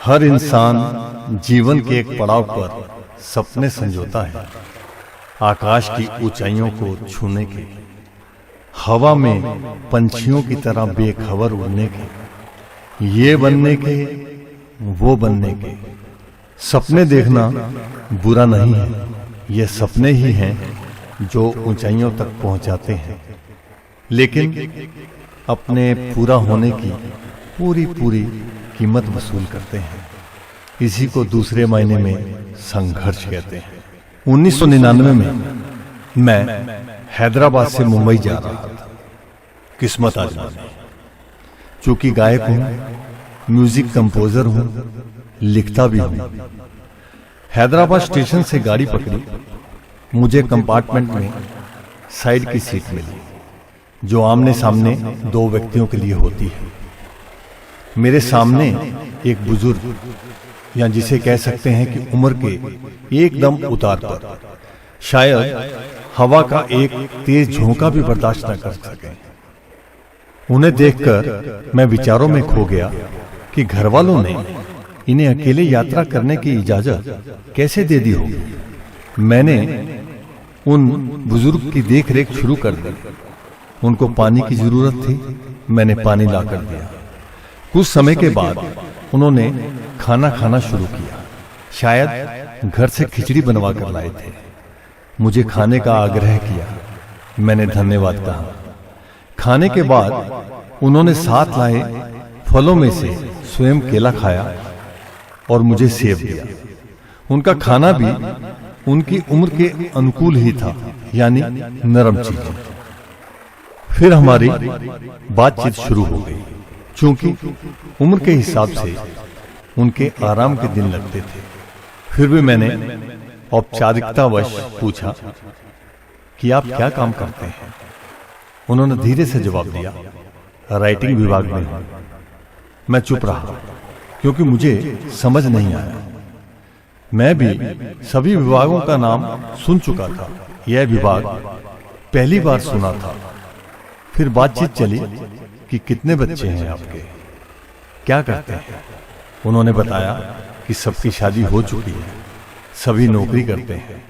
हर इंसान जीवन के एक पड़ाव पर सपने संजोता है, आकाश की ऊंचाइयों को छूने के, हवा में पंछियों की तरह बेखबर उड़ने के, ये बनने के वो बनने के। सपने देखना बुरा नहीं है, ये सपने ही हैं जो ऊंचाइयों तक पहुंचाते हैं, लेकिन अपने पूरा होने की पूरी कीमत वसूल करते हैं। इसी को दूसरे मायने में संघर्ष कहते हैं। 1999 में मैं हैदराबाद से मुंबई जा रहा था, किस्मत आजमाने। चूंकि गायक हूं, म्यूजिक कंपोजर हूं, लिखता भी हूं। हैदराबाद स्टेशन से गाड़ी पकड़ी, मुझे कंपार्टमेंट में साइड की सीट मिली, जो आमने सामने दो व्यक्तियों के लिए होती है। मेरे सामने एक बुजुर्ग, या जिसे कह सकते हैं कि उम्र के एकदम उतार पर, शायद हवा का एक तेज झोंका भी बर्दाश्त न कर सके। उन्हें देखकर मैं विचारों में खो गया कि घर वालों ने इन्हें अकेले यात्रा करने की इजाजत कैसे दे दी होगी। मैंने उन बुजुर्ग की देखरेख शुरू कर दी। उनको पानी की जरूरत थी, मैंने पानी लाकर दिया। कुछ समय के बाद उन्होंने खाना खाना शुरू किया। शायद घर से खिचड़ी बनवा कर लाए थे। मुझे खाने का आग्रह किया, मैंने धन्यवाद कहा। खाने के बाद उन्होंने साथ लाए फलों में से स्वयं केला खाया और मुझे सेब दिया। उनका खाना भी उनकी उम्र के अनुकूल ही था, यानी नरम चीजें। फिर हमारी बातचीत शुरू हो गई। चूंकि उम्र के हिसाब से उनके आराम के दिन लगते थे, फिर भी मैंने औपचारिकतावश पूछा कि आप क्या काम करते हैं। उन्होंने धीरे से जवाब दिया, राइटिंग विभाग में हूं। मैं चुप रहा, क्योंकि मुझे समझ नहीं आया। मैं भी सभी विभागों का नाम सुन चुका था, यह विभाग पहली बार सुना था। फिर बातचीत चली कि कितने बच्चे हैं आपके, क्या करते हैं। उन्होंने बताया कि सबकी शादी हो चुकी है, सभी नौकरी करते हैं।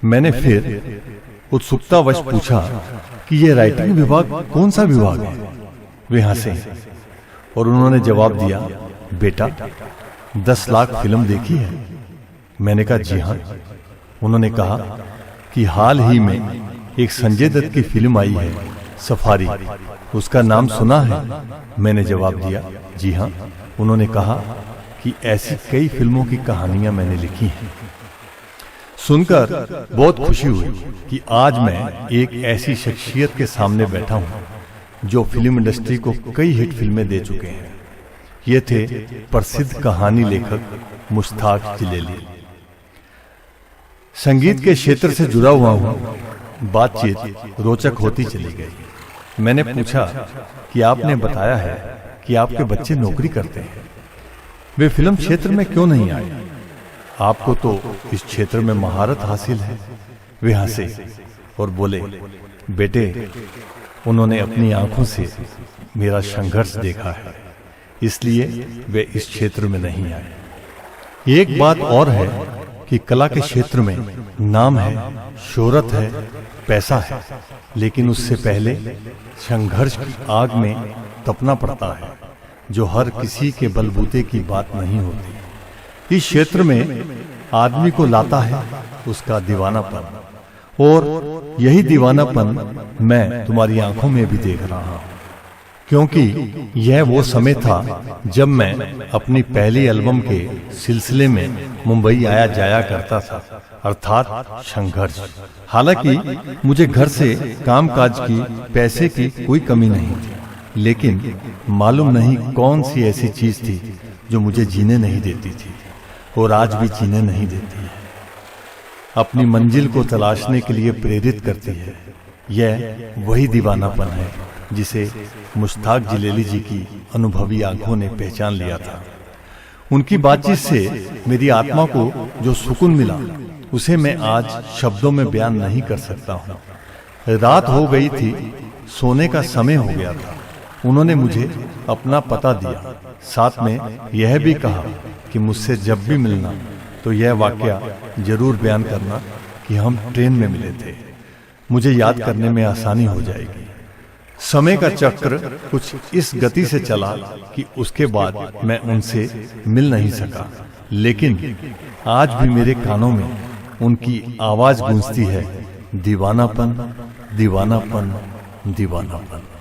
मैंने फिर उत्सुकतावश पूछा कि यह राइटिंग विभाग कौन सा विभाग है। वे हंसे और उन्होंने जवाब दिया, बेटा 10 लाख फिल्म देखी है। मैंने कहा जी हां। उन्होंने कहा कि हाल ही में एक संजय दत्त की फिल्म आई है, सफारी, उसका नाम सुना है। मैंने जवाब दिया, जी हां। उन्होंने कहा कि ऐसी कई फिल्मों की कहानियां मैंने लिखी हैं। सुनकर बहुत खुशी हुई कि आज मैं एक ऐसी शख्सियत के सामने बैठा हूं जो फिल्म इंडस्ट्री को कई हिट फिल्में दे चुके हैं। ये थे प्रसिद्ध कहानी लेखक मुश्ताक जिलेली। संगीत के क्षेत्र से जुड़ा हुआ हूं। बातचीत रोचक होती चली गई। मैंने पूछा कि आपने बताया है कि आपके बच्चे नौकरी करते हैं, वे फिल्म क्षेत्र में क्यों नहीं आए? आपको तो इस क्षेत्र में महारत हासिल है। वे हंसे और बोले, बेटे उन्होंने अपनी आंखों से मेरा संघर्ष देखा है, इसलिए वे इस क्षेत्र में नहीं आए। एक बात और है कि कला के क्षेत्र में नाम है, शोहरत है, पैसा है, लेकिन उससे पहले संघर्ष की आग में तपना पड़ता है, जो हर किसी के बलबूते की बात नहीं होती। इस क्षेत्र में आदमी को लाता है उसका दीवानापन, और यही दीवानापन मैं तुम्हारी आंखों में भी देख रहा हूं, क्योंकि यह वो समय था जब मैं अपनी पहली एल्बम के सिलसिले में मुंबई आया जाया करता था, अर्थात संघर्ष। हालांकि मुझे घर से कामकाज की, पैसे की कोई कमी नहीं थी, लेकिन मालूम नहीं कौन सी ऐसी चीज थी जो मुझे जीने नहीं देती थी और आज भी जीने नहीं देती है। अपनी मंजिल को तलाशने के लिए प्रेरित करती है। यह वही दीवानापन है जिसे मुश्ताक जिलेली जी की अनुभवी आंखों ने पहचान लिया था। उनकी बातचीत से मेरी आत्मा को जो सुकून मिला, उसे मैं आज शब्दों में बयान नहीं कर सकता हूँ। रात हो गई थी, सोने का समय हो गया था। उन्होंने मुझे अपना पता दिया, साथ में यह भी कहा कि मुझसे जब भी मिलना तो यह वाकया जरूर बयान करना कि हम ट्रेन में मिले थे। मुझे याद करने में आसानी हो जाएगी। समय का चक्र कुछ इस गति से चला कि उसके बाद मैं उनसे मिल नहीं सका, लेकिन आज भी मेरे कानों में उनकी आवाज गूंजती है, दीवानापन, दीवानापन, दीवानापन।